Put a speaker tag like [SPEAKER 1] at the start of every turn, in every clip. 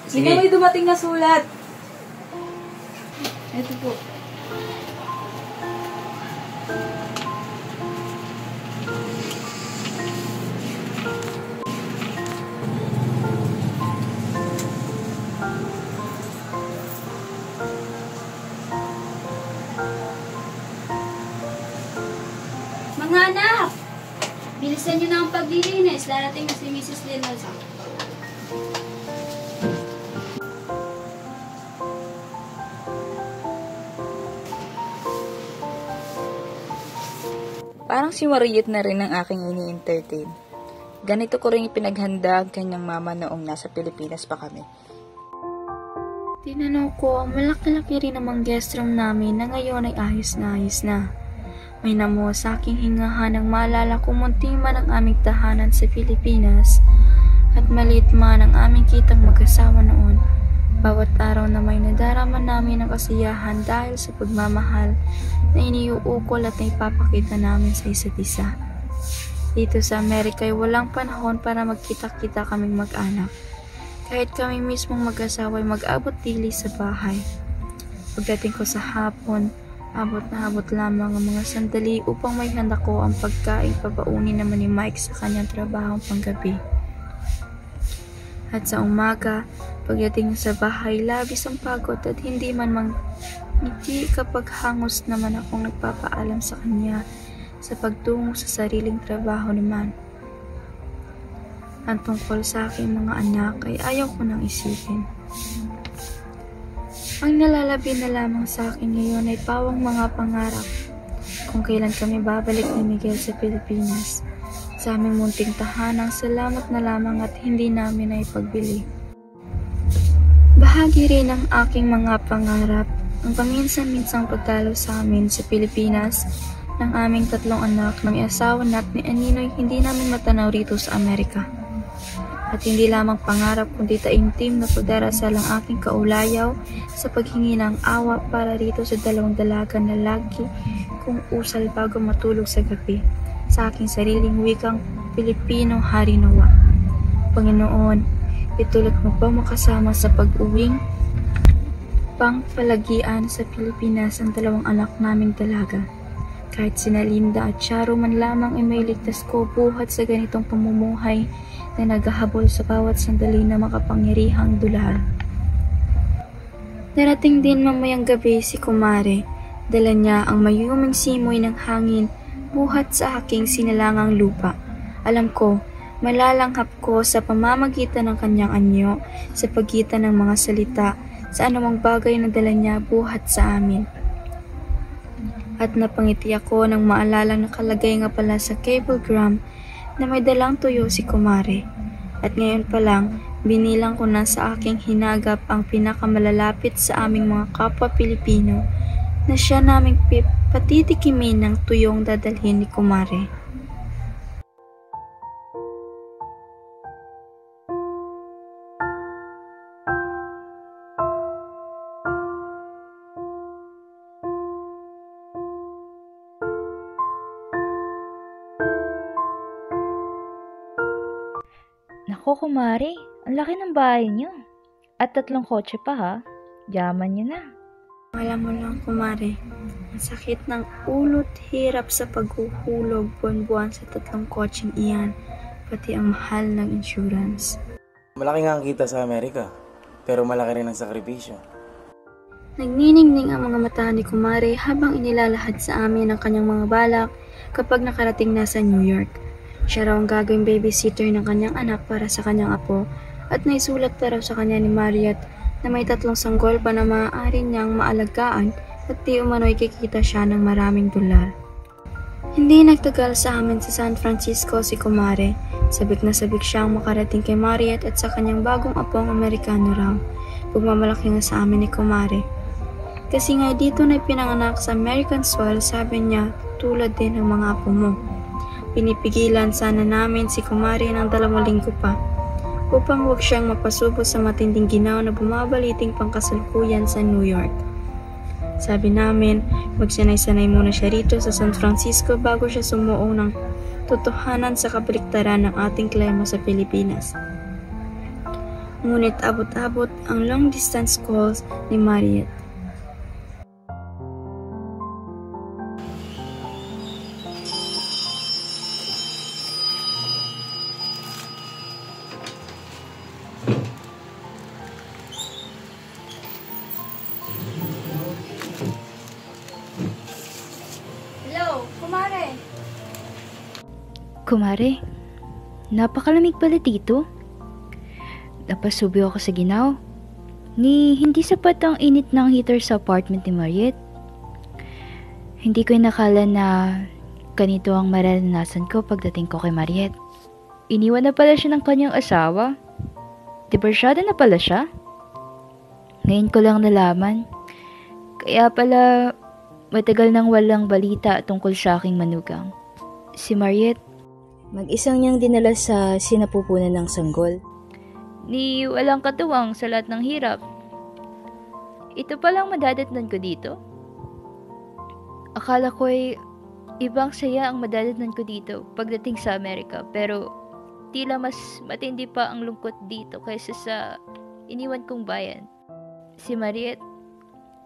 [SPEAKER 1] Sige, may dumating na sulat. Ito po.
[SPEAKER 2] Mga anak! Bilisan nyo na ang paglilinis. Darating na si Mrs. Linosa.
[SPEAKER 1] Parang si Mariet na rin ang aking ini-entertain. Ganito ko rin ipinaghanda ang kanyang mama noong nasa Pilipinas pa kami.
[SPEAKER 3] Tinanong ko ang malaki-laki rin namang guest room namin na ngayon ay ayos na. May namo sa aking hingahan ang maalala kung munting man ang aming tahanan sa Pilipinas at maliit man ang aming kitang mag-asawa noon. Bawat araw na may nadarama namin ang kasiyahan dahil sa pagmamahal na iniuukol at naipapakita namin sa isa't isa. Dito sa Amerika ay walang panahon para magkita-kita kaming mag-anak. Kahit kami mismong mag-asawa ay mag-abot dili sa bahay. Pagdating ko sa hapon, abot na abot lamang ang mga sandali upang may handa ko ang pagkain papaunin naman ni Mike sa kanyang trabahong panggabi. At sa umaga, pagdating sa bahay, labis ang pagod at hindi man ngiti kapag hangos naman akong nagpapaalam sa kanya sa pagtungo sa sariling trabaho naman. Ang tungkol sa aking mga anak ay ayaw ko nang isipin. Ang nalalabi na lamang sa akin ngayon ay pawang mga pangarap kung kailan kami babalik ni Miguel sa Pilipinas. Sa aming munting tahanang, salamat na lamang at hindi namin ay pagbili. Bahagi rin ng aking mga pangarap ang paminsan-minsang pagdalaw sa amin sa Pilipinas ng aming 3 anak na may asawa na at ni Aninoy hindi namin matanaw rito sa Amerika. At hindi lamang pangarap kundi taimtim na pagdarasal ang aking kaulayaw sa paghingi ng awa para rito sa 2 dalaga na lagi kong usal bago matulog sa gabi sa aking sariling wikang Pilipino harinawa. Panginoon, itulot mo ba makasama sa pag-uwing pangpalagian sa Pilipinas ang 2 anak naming dalaga. Kahit sina Linda at Charo man lamang ay may ligtas ko buhat sa ganitong pamumuhay na naghahabol sa bawat sandali na makapangyarihang dulal. Darating din mamayang gabi si Kumare. Dala niya ang mayuming simoy ng hangin buhat sa aking sinilangang lupa. Alam ko, malalanghap ko sa pamamagitan ng kanyang anyo, sa pagitan ng mga salita, sa anumang bagay na dala niya buhat sa amin. At napangiti ako nang maalalang nakalagay nga pala sa cablegram na may dalang tuyo si Kumare. At ngayon pa lang, binilang ko na sa aking hinagap ang pinakamalalapit sa aming mga kapwa Pilipino na siya naming patitikimin ng tuyong dadalhin ni Kumare.
[SPEAKER 4] Nako, Kumare, ang laki ng bahay niyo. At 3 kotse pa ha. Yaman niyo na.
[SPEAKER 3] Alam mo lang, Kumare, ang sakit ng ulo't hirap sa paghuhulog buwan-buwan sa 3 kotseng iyan, pati ang mahal ng insurance.
[SPEAKER 5] Malaki nga ang kita sa Amerika, pero malaki rin ang sakripisyo.
[SPEAKER 3] Nagniningning ang mga mata ni Kumare habang inilalahad sa amin ang kanyang mga balak kapag nakarating na sa New York. Siya raw ang gagawing babysitter ng kanyang anak para sa kanyang apo at naisulat pa raw sa kanya ni Mariet na may 3 sanggol pa na maaari niyang maalagaan at di umano'y kikita siya ng maraming dolar. Hindi nagtagal sa amin sa San Francisco si Kumare Sabik na sabik siyang makarating kay Mariet at sa kanyang bagong apong Amerikano raw. Pagmamalaki nga sa amin ni Kumare. Kasi nga dito na pinanganak sa American soil, sabi niya, tulad din ng mga apo mo. Pinipigilan sana namin si Kumare ng 2 linggo pa upang huwag siyang mapasubo sa matinding ginaw na bumabaliting pangkasalukuyan sa New York. Sabi namin, magsanay-sanay muna siya rito sa San Francisco bago siya sumuong ng totohanan sa kabaliktaran ng ating klima sa Pilipinas. Ngunit abot-abot ang long-distance calls ni Mariet.
[SPEAKER 2] Hello, Kumare.
[SPEAKER 4] Kumare, napakalamig pala dito. Napasubi ako sa ginaw. Hindi sapat ang init ng heater sa apartment ni Mariet. Hindi ko inakala na ganito ang mararanasan ko pagdating ko kay Mariet. Iniwan na pala siya ng kanyang asawa. Diborsyado na pala siya. Ngayon ko lang nalaman. Kaya pala matagal nang walang balita tungkol sa aking manugang. Si Mariet,
[SPEAKER 1] Mag-isang niyang dinala sa sinapupunan ng sanggol.
[SPEAKER 4] ni walang katuwang sa lahat ng hirap. Ito palang madadatnan ko dito. Akala ko'y ibang saya ang madadatnan ko dito pagdating sa Amerika, pero tila mas matindi pa ang lungkot dito kaysa sa iniwan kong bayan. Si Mariet,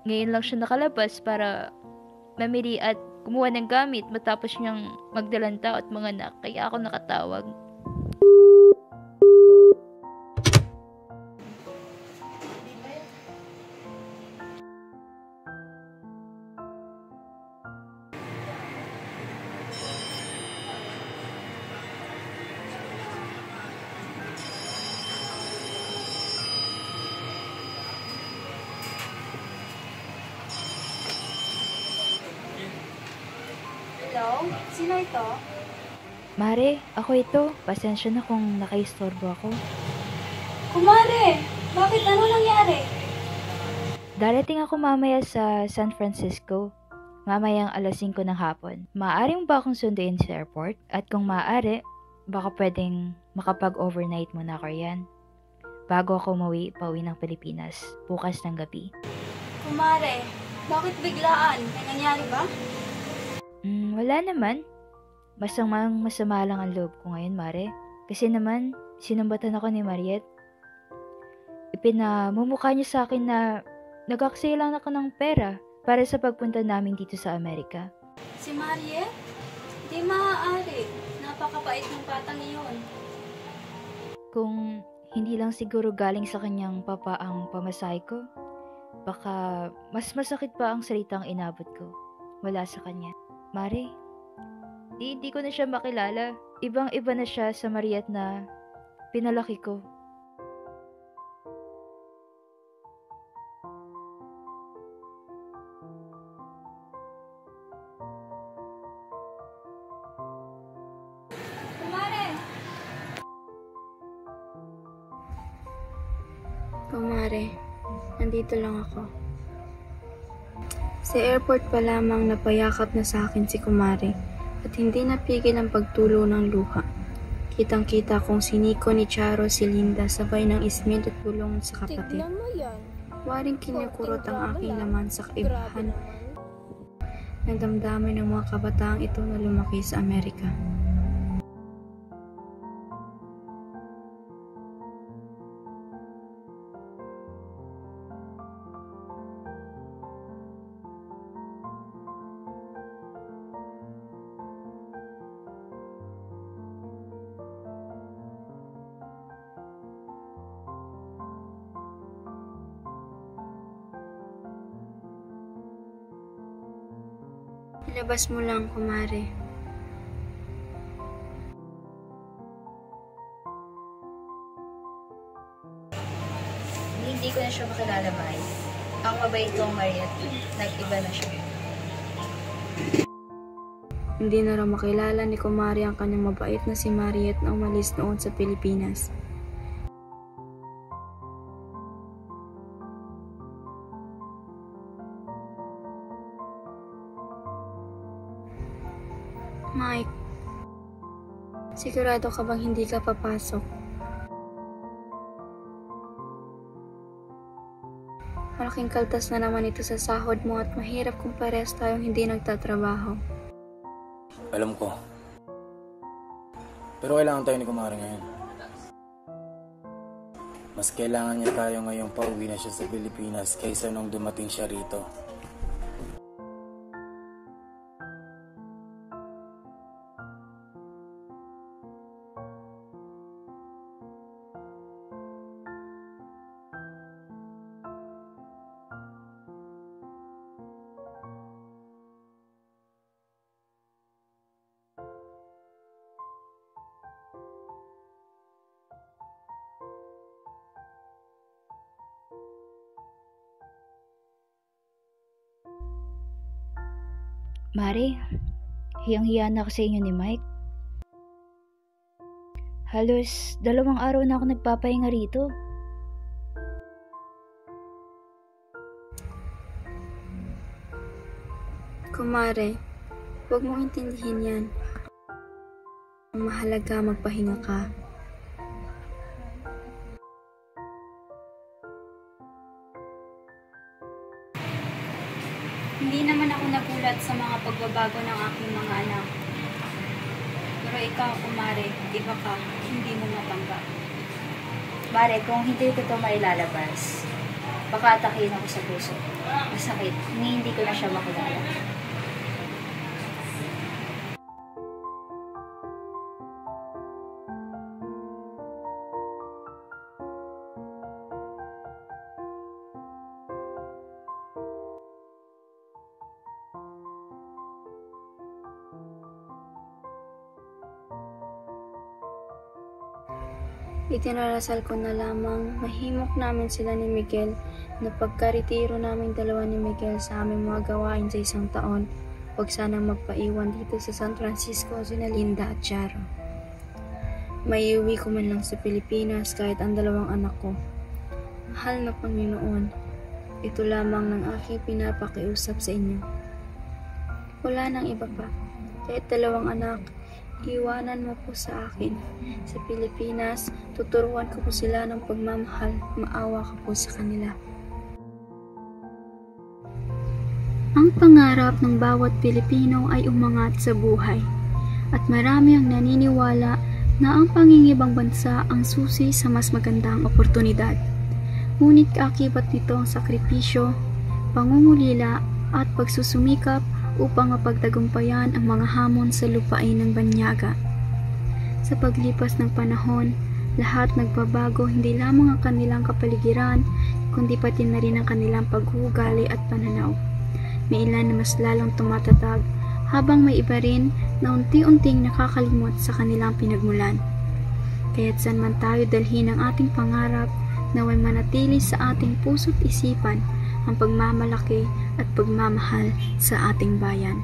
[SPEAKER 4] ngayon lang siya nakalabas para mamili at kumuha ng gamit matapos niyang magdalanta at mga anak, kaya ako nakatawag.
[SPEAKER 2] Hello? Sino ito?
[SPEAKER 4] Mare, ako ito. Pasensya na kung nakaistorbo ako.
[SPEAKER 2] Kumare! Bakit? Ano nangyari?
[SPEAKER 4] Darating ako mamaya sa San Francisco. Mamayang 5:00 ng hapon. Maaari mo ba akong sunduin sa airport? At kung maaari, baka pwedeng makapag-overnight muna ako riyan. Bago ako pauwi ng Pilipinas, bukas ng gabi.
[SPEAKER 2] Kumare, bakit biglaan? May nangyari ba?
[SPEAKER 4] Wala naman. Masama lang ang loob ko ngayon, Mare. Kasi naman, sinumbatan ako ni Mariet. Ipinamumukha niya sa akin na nag-aksaya ako ng pera para sa pagpunta namin dito sa Amerika.
[SPEAKER 2] Si Mariet? Di maaari. Napakapait ng batang iyon.
[SPEAKER 4] Kung hindi lang siguro galing sa kanyang papa ang pamasahe ko, baka mas masakit pa ang salitang inabot ko wala sa kanya. Mare, hindi ko na siya makilala. Ibang-iba na siya sa Mariet na pinalaki ko.
[SPEAKER 2] Kumare!
[SPEAKER 3] Kumare, nandito lang ako. Sa airport pa lamang napayakap na sa akin si Kumare at hindi napigil ang pagtulo ng luha. Kitang-kita kong siniko ni Charo si Linda sabay ng ismid at bulong sa kapatid. Waring kinikurot ang aking laman sa kaibahan ng damdamin ng mga kabataang ito na lumaki sa Amerika. Ilabas mo lang, Kumare.
[SPEAKER 1] Hindi ko na siya makilala, Mai. Ang mabait kong Mariet, nag-iba na siya.
[SPEAKER 3] Hindi na raw makilala ni Kumari ang kanyang mabait na si Mariet na umalis noon sa Pilipinas. Mike, sigurado ka bang hindi ka papasok? Malaking kaltas na naman ito sa sahod mo at mahirap kung parehas tayong hindi nagtatrabaho.
[SPEAKER 5] Alam ko. Pero kailangan tayo ni Kumari ngayon. Mas kailangan niya tayo ngayong pauwi na siya sa Pilipinas kaysa nung dumating siya rito.
[SPEAKER 4] Mare, hiyang-hiya na ako sa inyo ni Mike. Halos 2 araw na ako nagpapahinga rito.
[SPEAKER 3] Kumare, huwag mong intindihin yan. Ang mahalaga magpahinga ka.
[SPEAKER 2] Hindi naman ako nagulat sa mga pagbabago ng aking mga anak. Pero ikaw, Kumare, iba ka, hindi mo matanggap.
[SPEAKER 1] Mare, kung hindi ko ito mailalabas, baka atakin ako sa puso. Masakit, hindi ko na siya makilala.
[SPEAKER 3] Itinarasal ko na lamang mahimok namin sila ni Miguel na pagkaritiro namin dalawa ni Miguel sa aming mga gawain sa 1 taon, huwag sanang magpaiwan dito sa San Francisco si Linda at Charo. Maiuwi ko man lang sa Pilipinas kahit ang 2 anak ko. Mahal na Panginoon, ito lamang ng aking pinapakiusap sa inyo. Wala nang iba pa, kahit 2 anak, iwanan mo po sa akin. Sa Pilipinas, tuturuan ko po sila ng pagmamahal, maawa ka po sa kanila. Ang pangarap ng bawat Pilipino ay umangat sa buhay. At marami ang naniniwala na ang pangingibang bansa ang susi sa mas magandang oportunidad. Ngunit kaakibat nito ang sakripisyo, pangungulila at pagsusumikap upang mapagtagumpayan ang mga hamon sa lupain ng banyaga. Sa paglipas ng panahon, lahat nagbabago, hindi lamang ang kanilang kapaligiran, kundi pati na rin ang kanilang paghugali at pananaw. May ilan na mas lalong tumatatag, habang may iba rin na unti-unting nakakalimot sa kanilang pinagmulan. Kaya't saan man tayo dalhin ang ating pangarap, naway manatili sa ating puso't isipan ang pagmamalaki at pagmamahal sa ating bayan.